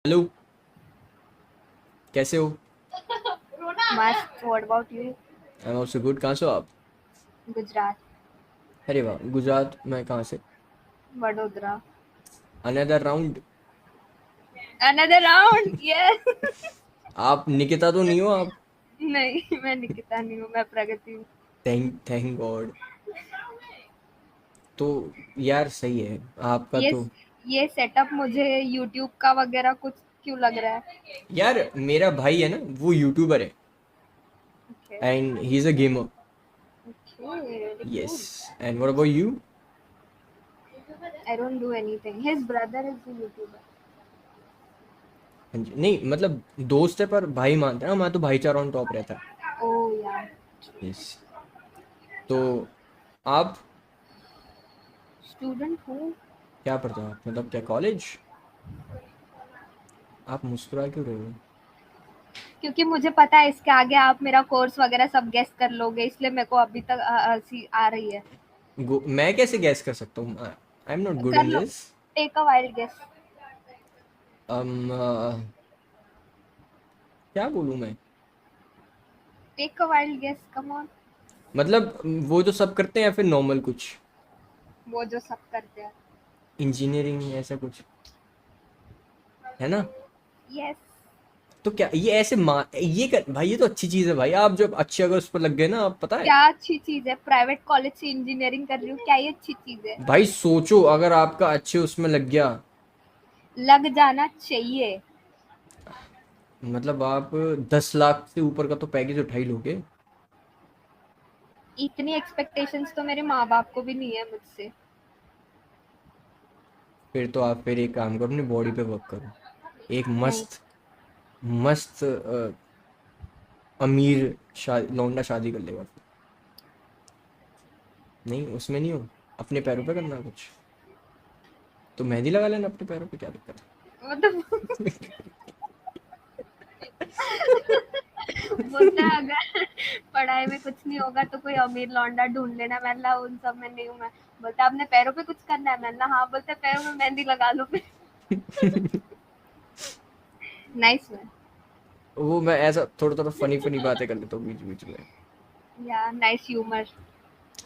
Hello. कैसे हो? मस्त. What about you? I am also good. कहाँ से हो आप? गुजरात. अरे वाह, गुजरात में कहाँ से? Vadodara. Another round. Another round. Yes. आप निकिता तो नहीं हो आप? नहीं, मैं निकिता नहीं हूँ, मैं प्रगति हूँ. Thank God. तो यार सही है आपका ये तो। ये सेटअप मुझे यूट्यूब का वगैरह कुछ क्यों लग रहा है? यार मेरा भाई है ना, वो यूट्यूबर है okay. And he is a gamer. Okay, very yes. Cool. And what about you? I don't do anything. His brother is the YouTuber. नहीं मतलब दोस्त है पर भाई मानते हैं ना, हमारा तो भाईचारा ऑन टॉप रहता है। ओह यार. यस। तो आप स्टूडेंट हूँ. क्या पढ़ते हो आप, मतलब क्या कॉलेज? आप मुस्कुरा क्यों रहे हो? क्योंकि मुझे पता है इसके आगे आप मेरा कोर्स वगैरह सब गेस कर लोगे, इसलिए मेरे को अभी तक हंसी आ रही है. मैं कैसे गैस कर सकता हूँ? आई एम नॉट गुड कर in low. This. Take a wild guess. क्या बोलूँ मैं? Take a wild guess, come on. मतलब वो जो सब करते हैं या फिर नॉर्मल कुछ? वो जो सब करते हैं. इंजीनियरिंग ऐसा कुछ है ना? यस. तो क्या ये ऐसे ये कर भाई, ये तो अच्छी चीज है भाई। आप जब अच्छे अगर उस पर लग गए ना, आप पता है। क्या अच्छी चीज है? प्राइवेट कॉलेज से इंजीनियरिंग कर रही हूँ, क्या ये अच्छी चीज है? भाई सोचो, अगर आपका अच्छे उसमें लग गया, लग जाना चाहिए. मतलब आप 10 लाख से ऊपर का तो पैकेज उठा ही लोगे। इतनी एक्सपेक्टेशंस तो मेरे माँ बाप को भी नहीं है मुझसे. फिर तो आप फिर एक काम करो, अपनी बॉडी पे वर्क करो। एक नहीं. मस्त मस्त अमीर लौंडा शादी कर लेगा फिर। नहीं उसमें नहीं हो, अपने पैरों पे करना कुछ। तो मेहंदी लगा लेना अपने पैरों पे, क्या दिक्कत मतलब है? बोलता है अगर पढ़ाई में कुछ नहीं होगा तो कोई अमीर लौंडा ढूंढ लेना. मैं ला उन सब में नहीं हूँ मैं. बोलता अपने पैरों पे कुछ करना है. मैं ला हाँ. बोलते पैरों में मेहंदी लगा लो फिर. Nice man. वो मैं ऐसा थोड़ा थोड़ा फनी फनी बातें कर लेता हूँ बीच बीच में। या नाइस ह्यूमर.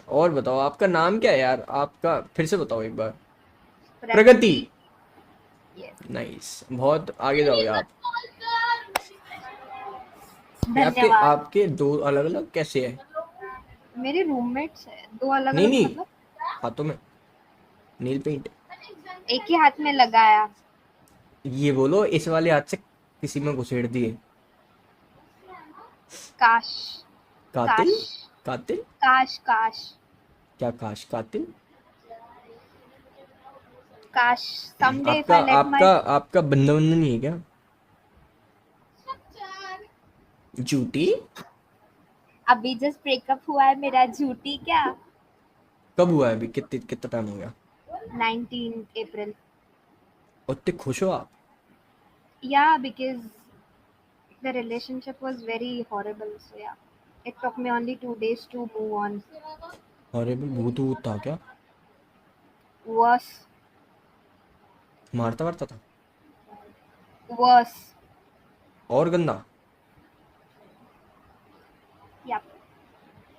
और बताओ आपका नाम क्या है यार, आपका फिर से बताओ एक बार। प्रगति। प्रगति. यस. नाइस, बहुत आगे जाओगे आप। ये आपके धन्यवाद. आपके दो अलग अलग कैसे है? मेरे रूममेट्स है दो अलग नहीं अलग नहीं, मतलब. हाथों में नील पेंट। एक ही हाथ में लगाया. ये बोलो इस वाले हाथ से किसी में घुसेड़ दिए। काश. कातिल। काश. कातिल। काश. काश. क्या काश कातिल? काश. someday if आपका I let my. आपका आपका बंधन बंधन नहीं है क्या? झूठी। अभी जस्ट ब्रेकअप हुआ है मेरा. झूठी क्या? कब हुआ है अभी, कितने कितना टाइम हो गया? 19 अप्रैल. उतने खुश हो आप? Yeah, because the relationship was very horrible. So yeah, it took me only 2 days to move on. अरे भी भूत वूत था क्या? Worse. मारता वारता था? Worse. और गंदा? Yep.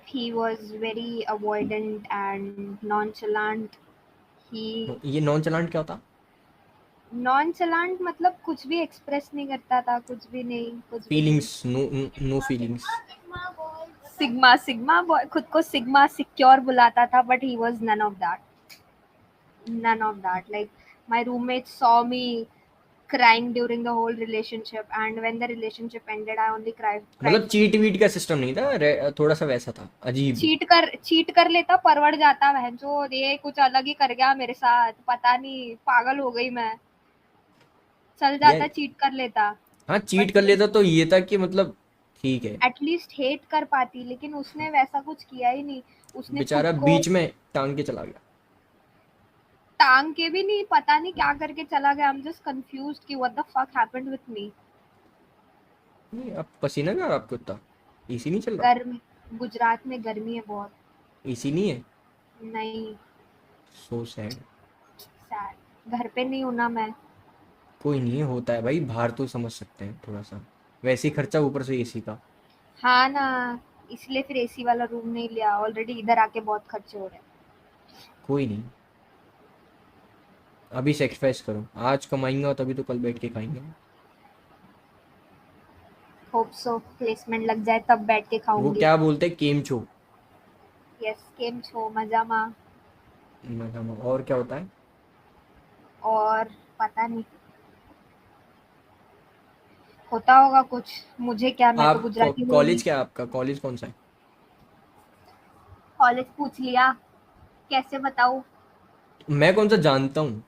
He was very avoidant and nonchalant. He ये नॉन चलान क्या होता? नॉनचलांट मतलब कुछ भी एक्सप्रेस नहीं करता था. कुछ भी नहीं. कुछ भी नहीं. Feelings no, no feelings. Sigma. Sigma boy खुद को सिग्मा सिक्योर बुलाता था, but he was none of that. None of that. Like, my roommates saw me crying during the whole relationship, and when the relationship ended, I only cried मतलब for cheat 2 days. Wheat का system नहीं था, थोड़ा सा वैसा था अजीब। Cheat कर लेता, परवड़ जाता. बहनचोद, ये कुछ अलग ही कर गया मेरे साथ. पता नहीं, पागल हो गई मैं. चल यार जाता, चीट कर लेता. हाँ, चीट बट कर लेता तो ये था कि मतलब ठीक है। एटलीस्ट हेट कर पाती, लेकिन उसने वैसा कुछ किया ही नहीं. उसने खुद बेचारा को बीच में टांग के चला गया। टांग के भी नहीं, पता नहीं क्या करके चला गया. आई एम जस्ट कंफ्यूज्ड कि what the fuck happened with me. नहीं, अब पसीना क्या आ रहा आपको इतना? एसी नहीं चल रहा? गर्मी. गुजरात में गर्मी है बहुत. एसी नहीं है? नहीं. So sad. सैड. घर पे नहीं हूँ ना मैं. कोई नहीं, होता है भाई, बाहर तो समझ सकते हैं थोड़ा सा, वैसे ही खर्चा ऊपर से एसी का। हाँ ना, इसलिए फिर एसी वाला रूम नहीं लिया, ऑलरेडी इधर आके बहुत खर्चे हो रहे हैं। कोई नहीं, अभी सेक्रीफाइस करो, आज कमाएंगा तभी तो कल बैठ के खाएंगे ना। होप सो प्लेसमेंट लग जाए तब बैठ के वो खाऊंगी। क्या बोलते हैं, केमचो। यस, केम छो मजामा। और क्या होता है? और पता नहीं, होता होगा कुछ, मुझे क्या, मैं तो आप गुजराती हूँ कॉलेज नहीं। क्या है आपका, कॉलेज कौन सा है? कॉलेज पूछ लिया, कैसे बताऊँ? मैं कौन सा जानता हूँ।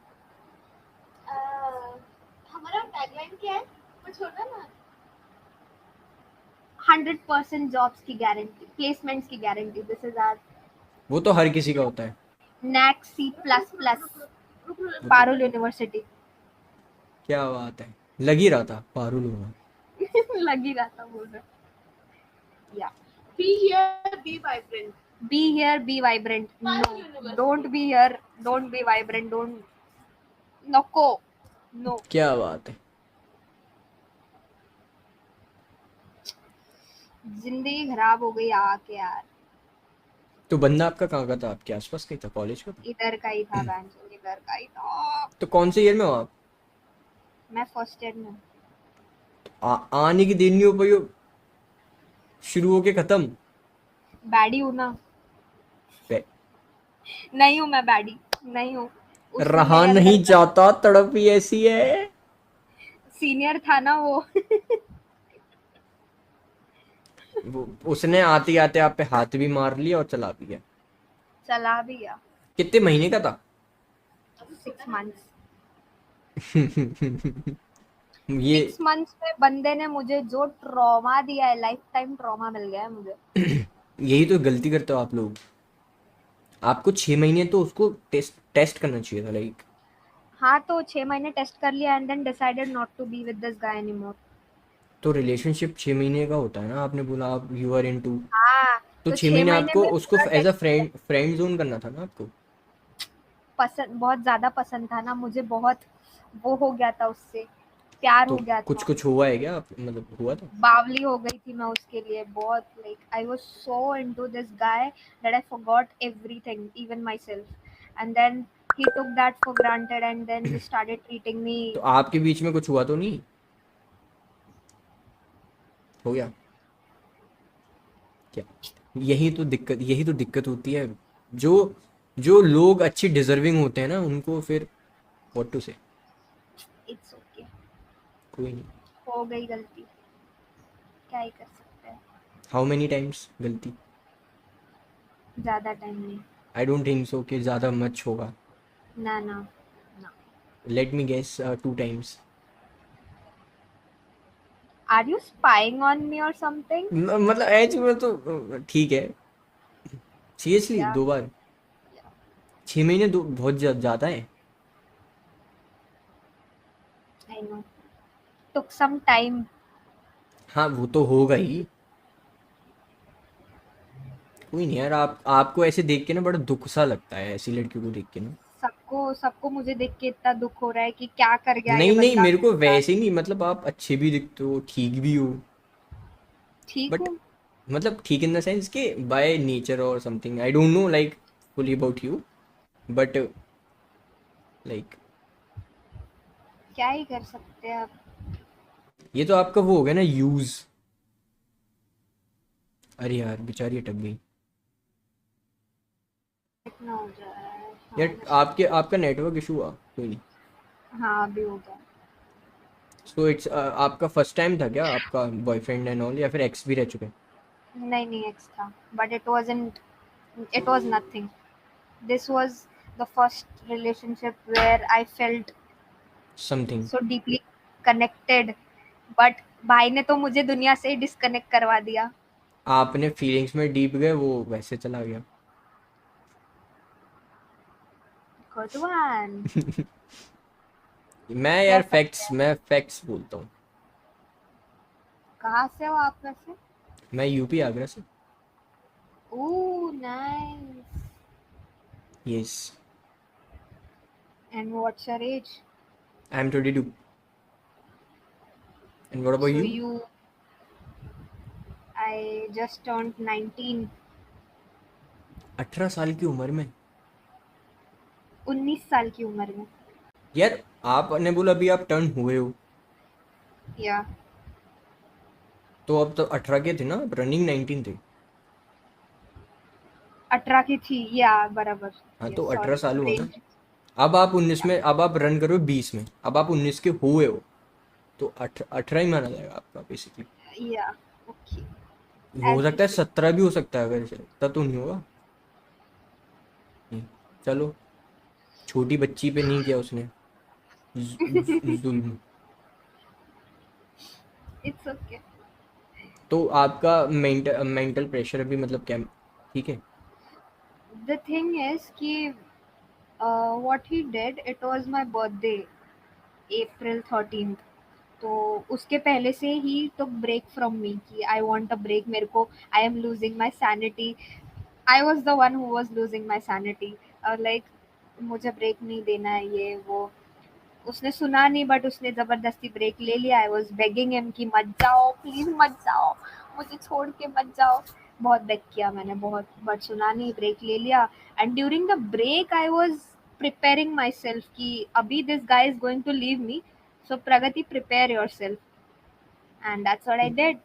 हमारा टैगलाइन क्या है, कुछ होता ना, 100% जॉब्स की गारंटी, प्लेसमेंट्स की गारंटी, दिस इज आवर वो तो हर किसी का होता है। नैक सी प्लस प्लस, वो तो पारुल यूनिवर्सिटी। क्या बात है, लग ही रहा था पारुल होगा। लग ही रहा था बोल रहा, या be here be vibrant, be here be vibrant, no don't be here, don't be vibrant, don't, नको, नो। क्या बात है। जिंदगी खराब हो गई आके यार। तो बंदा आपका कहाँ का था, आपके आसपास का ही था, कॉलेज का था? इधर का ही था बैंड, इधर का ही था। तो कौन से ईयर में हो आप? मैं फर्स्ट ईयर में हूँ। आने की देर नहीं हो पाई हो, शुरू होके खत्म। बैडी हूँ ना, बे- नहीं हूँ मैं बैडी, नहीं हूँ, उसमें रहा मेरे अंदर नहीं का जाता, तड़प ही ऐसी है। सीनियर था ना वो। वो उसने आते आते आप पे हाथ भी मार लिया और चला भी गया। चला भी गया। कितने महीने का था? 6 मंथ्स। ये 6 मंथ्स में बंदे ने मुझे जो ट्रॉमा दिया है, लाइफ टाइम ट्रॉमा मिल गया है मुझे। यही तो गलती करते हो आप लोग। आपको 6 महीने तो उसको टेस्ट टेस्ट करना चाहिए था, लाइक। हाँ, तो 6 महीने टेस्ट कर लिया and then decided not to be with this guy anymore. तो रिलेशनशिप 6 महीने का होता है ना, आपने बोला आप यू आर इन टू। हाँ, तो तो छह छह महीने महीने आपको में उसको पूरा एज अ टेस्ट किया। फ्रेंड जोन करना था ना आपको। पसंद बहुत ज्यादा पसंद था ना मुझे, बहुत वो हो गया था उससे, प्यार तो हो गया कुछ था। कुछ हुआ है क्या मतलब हुआ था? बावली हो गई थी मैं उसके लिए बहुत, like I was so into this guy that I forgot everything, even myself, and then he took that for granted and then he started treating me. तो आपके बीच में कुछ हुआ तो नहीं? हो गया क्या? यही तो दिक्कत होती है। जो जो लोग अच्छे डिजर्विंग होते हैं ना, उनको फिर व्हाट टू से। इट्स ओके, कोई नहीं। हो गई गलती, क्या ही कर सकते हैं। हाउ मेनी टाइम्स गलती? ज्यादा टाइम नहीं। आई डोंट थिंक सो कि ज़्यादा मच होगा। ना ना ना। Let me guess 2 times. Are you spying on me or something? मतलब एज में तो ठीक है। सीरियसली या 2 बार? 6 महीने दो बहुत ज्यादा है। I know, took some time. हाँ वो तो होगा ही। कोई नहीं यार, आप आपको ऐसे देख के ना बड़ा दुख सा लगता है, ऐसी लड़कियों को देख के ना। सबको सबको मुझे देख के इतना दुख हो रहा है कि क्या कर गया ये नहीं नहीं, बंदा मेरे को मेरे साथ। वैसे नहीं, मतलब आप अच्छे भी दिखते हो, ठीक भी हो। ठीक बट हूँ। मतलब ठीक इन द सेंस कि बाय नेचर और something, I don't know like fully about you, but like क्या ही कर सकते हैं अब। ये तो आपका वो हो गया ना, यूज। अरे यार बेचारी अटक गई। इतना हो जा रहा है, यार हाँ। आपके आपका नेटवर्क इशू हुआ कोई नहीं। हाँ, अभी हो गया। सो इट्स आपका फर्स्ट टाइम था क्या आपका बॉयफ्रेंड एंड ऑल, या फिर एक्स भी रह चुके हैं? नहीं नहीं, एक्स था, but it was nothing, this was the first relationship where I felt something. So deeply connected, but भाई ने तो मुझे दुनिया से ही डिस्कनेक्ट करवा दिया। आपने फीलिंग्स में डीप गए, वो वैसे चला गया। Good one. कह सकते हैं। मैं फैक्ट्स बोलता हूँ। कहाँ से हो आप वैसे? मैं यूपी आगरा से। Oh nice. Yes. And what's your age? I am 22। And what about So you? I just turned 19. 18 साल की उम्र में? 19 साल की उम्र में. यार आपने बोला अभी आप टर्न हुए हो, Yeah. तो अब तो 18 के थे ना, रनिंग 19 थे। 18 की थी. Yeah, बराबर. हाँ तो Yes, 18 sorry. साल हुआ ना। Brain. अब आप 19 में, अब आप रन करो 20 में, अब आप 19 के हुए हो, तो 18 ही माना जाएगा आपका बेसिकली। Yeah. Okay. हो As you सकता है say. 17 भी हो सकता है, अगर इतना तो नहीं होगा। चलो, छोटी बच्ची पे नहीं किया उसने जुल्म। It's okay. तो आपका मेंटल प्रेशर अभी मतलब क्या, ठीक है? The thing is कि what he did, it was my birthday, April 13th. तो उसके पहले से ही took break from me कि I want a break. मेरे को I am losing my sanity. I was the one who was losing my sanity. और like मुझे break नहीं देना है ये वो. उसने सुना नहीं बट उसने जबरदस्ती ब्रेक ले लिया. आई वॉज बेगिंग हिम कि मत जाओ प्लीज मत जाओ, मुझे छोड़ के मत जाओ. बहुत बेग किया मैंने बहुत, बट सुना नहीं, ब्रेक ले लिया. And during the break I was preparing myself कि अभी this guy is going to leave me, so Pragati prepare yourself. And that's what I did.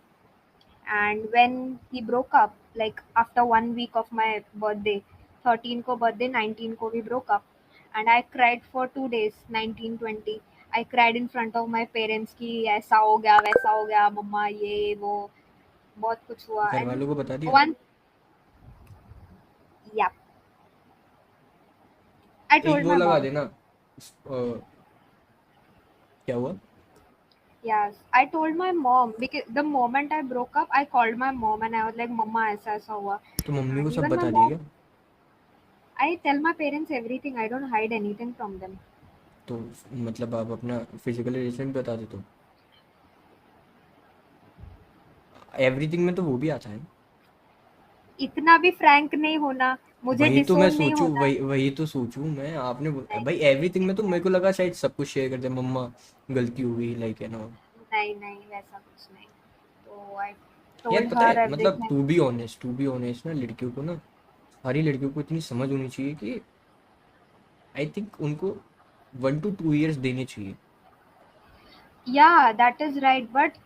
And when he broke up, like after 1 week of my birthday, 13 ko birthday, 19 ko we broke up. And I cried for 2 days, 19 20. I cried in front of my parents कि ऐसा हो गया वैसा हो गया मम्मा ये वो, बहुत कुछ हुआ. घर And वालों को बता दिया? one, yeah, I एक told वो my लगा mom. देना, क्या हुआ? Yes, I told my mom because the moment I broke up, I called my mom and I was like, "Mama, ऐसा ऐसा हुआ." तो मम्मी को And सब even my बता दिया mom, क्या? I tell my parents everything. I don't hide anything from them. तो मतलब आप अपना फिजिकल रिलेशन भी बता दे तो एवरीथिंग में तो वो भी आता है ना। इतना भी फ्रैंक नहीं होना, मुझे वही तो मैं डिसोन नहीं सोचूं, होना. वही वही तो सोचूं मैं, आपने नहीं भाई एवरीथिंग में, तो मेरे को लगा शायद सब कुछ शेयर कर दे, मम्मा गलती हो गई लाइक है ना। नहीं नहीं वैसा कुछ नहीं. तो आई यार टोल्ड पता हर है मतलब, एवरीथिंग. टू बी ऑनेस्ट ना, लड़कियों को ना, सारी लड़कियों को इतनी समझ होनी चाहिए कि आई थिंक उनको 1 to 2 years देने चाहिए। या that is right but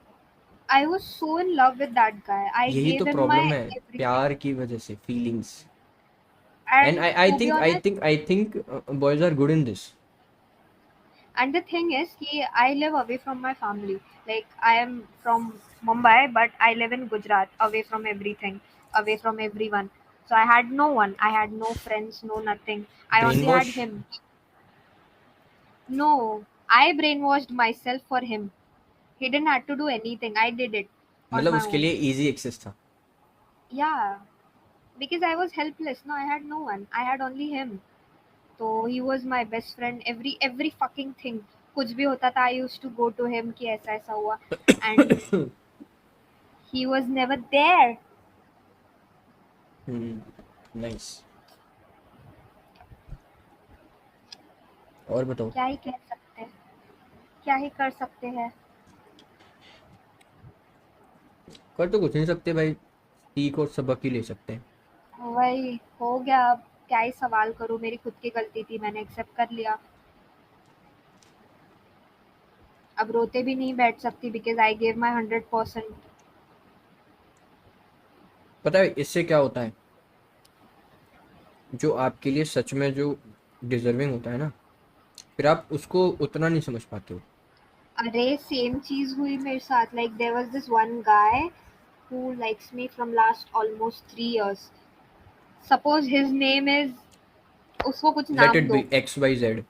I was so in love with that guy. I यही तो गेव हिम माय प्रॉब्लम है, एवरीथिंग. प्यार की वजह से feelings. And and I I to be think I honest, think I think boys are good in this. and the thing is कि I live away from my family. Like I am from Mumbai but I live in Gujarat, away from everything, away from everyone. So I had no one, I had no friends, no nothing. I brain only had wash? him. No, I brainwashed myself for him. He didn't have to do anything. I did it on मतलब my उसके own. लिए easy access था? Yeah, because I was helpless. No, I had no one. I had only him. So he was my best friend. Every fucking thing. कुछ भी होता था, I used to go to him कि ऐसा ऐसा हुआ. And he was never there. Nice. और बताओ। क्या ही कह सकते हैं, क्या ही कर सकते हैं. कर तो कुछ नहीं सकते भाई, सीख और सबक ही ले सकते हैं। वही हो गया. अब क्या ही सवाल करूं, मेरी खुद की गलती थी, मैंने एक्सेप्ट कर लिया. अब रोते भी नहीं बैठ सकती बिकॉज आई गेव माई 100%. पता है इससे क्या होता है, जो आपके लिए सच में जो डिजर्विंग होता है ना, फिर आप उसको उतना नहीं समझ पाते हो। अरे सेम चीज हुई मेरे साथ. Like there was this one guy who likes me from last almost 3 years. Suppose his name is, उसको कुछ लेट नाम इट दो. B XYZ।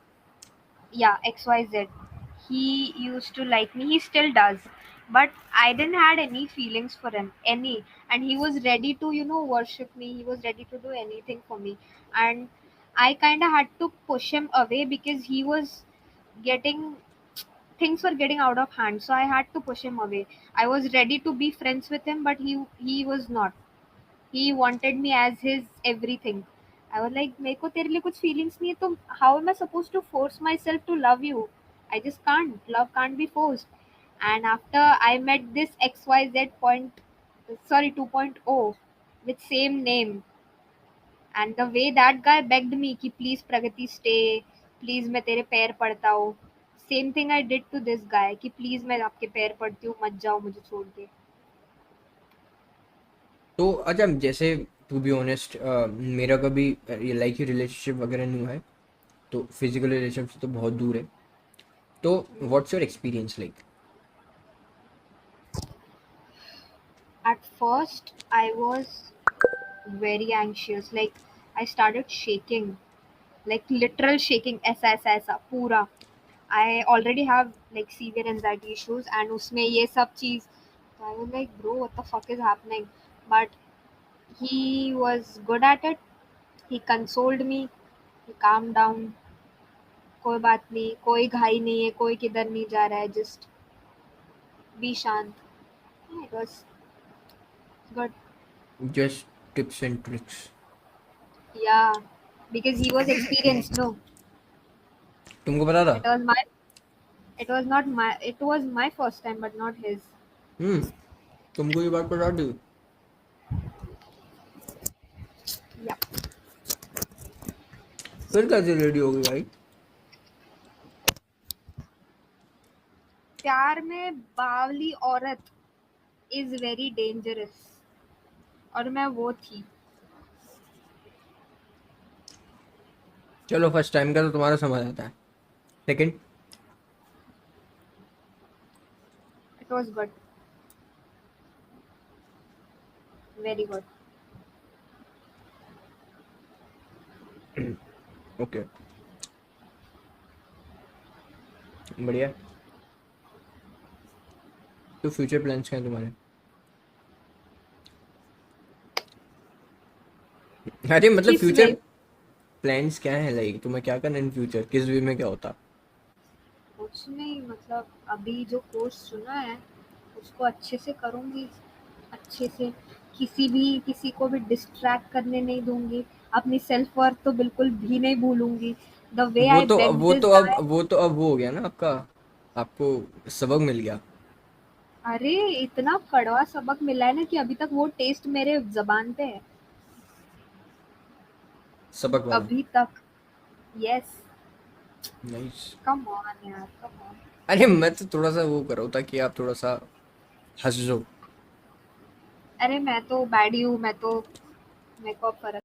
Yeah, XYZ. He used to like me. He still does. But I didn't had any feelings for him. Any. And he was ready to, worship me. He was ready to do anything for me. And I kind of had to push him away because he was getting, things were getting out of hand. So I had to push him away. I was ready to be friends with him, but he was not. He wanted me as his everything. I was like, मेरे को तेरे लिए कुछ feelings नहीं है तो how am I supposed to force myself to love you? I just can't. Love can't be forced. And after I met this XYZ point, sorry 2.0 with same name, and the way that guy begged me कि please Pragati stay, please मैं तेरे पैर पड़ता हूँ, same thing I did to this guy कि please मैं आपके पैर पड़ती हूँ, मत जाओ मुझे छोड़ के. तो अच्छा, जैसे टू बी ऑनेस्ट मेरा कभी लाइक ही रिलेशनशिप वगैरह नहीं हुआ है, तो फिजिकल रिलेशनशिप से तो बहुत दूर है. तो what's your experience like? At first I was very anxious, like I started shaking, like literal shaking, ऐसा पूरा. I already have like severe anxiety issues and उसमें ये सब चीज, so I was like bro what the fuck is happening, but he was good at it. He consoled me, he calmed down, कोई बात नहीं, कोई घाई नहीं है, कोई किधर नहीं जा रहा है, just be शांत. Yeah, it was good. Just tips and tricks. Yeah, because he was experienced. No, तुमको पता था? it was my, it was not my, it was my first time but not his. तुमको ये बात पता थी? Yeah. फिर कैसे रेडी हो गई भाई? प्यार में बावली औरत इज वेरी डेंजरस, और मैं वो थी. चलो फर्स्ट टाइम का तो तुम्हारा समझ आता है. Second? It was good, very good. Okay, बढ़िया. तो फ्यूचर प्लान्स क्या हैं तुम्हारे? अरे मतलब किस फ्यूचर वे? प्लान्स क्या है, लाइक तुम्हें क्या करना इन फ्यूचर, किस वे में क्या होता? कुछ नहीं, मतलब अभी जो कोर्स चुना है उसको अच्छे से करूंगी, अच्छे से, किसी को भी डिस्ट्रैक्ट करने नहीं दूंगी, अपनी सेल्फ वर्थ तो बिल्कुल भी नहीं भूलूंगी. द वे वो आई तो बेग वो दिस तो अब गाय. वो तो अब वो हो गया ना आपका, आपको सबक मिल गया. अरे इतना कड़वा सबक मिला है ना कि अभी तक वो टेस्ट मेरे जबान पे है, सबक वाला. अभी तक. यस. नाइस. कम ऑन यार, कम ऑन. अरे मैं तो थोड़ा सा वो कर रहा हूँ ताकि आप थोड़ा सा हंस जाओ. अरे मैं तो बैडी हूँ, मैं तो, मेरे को अब फर्क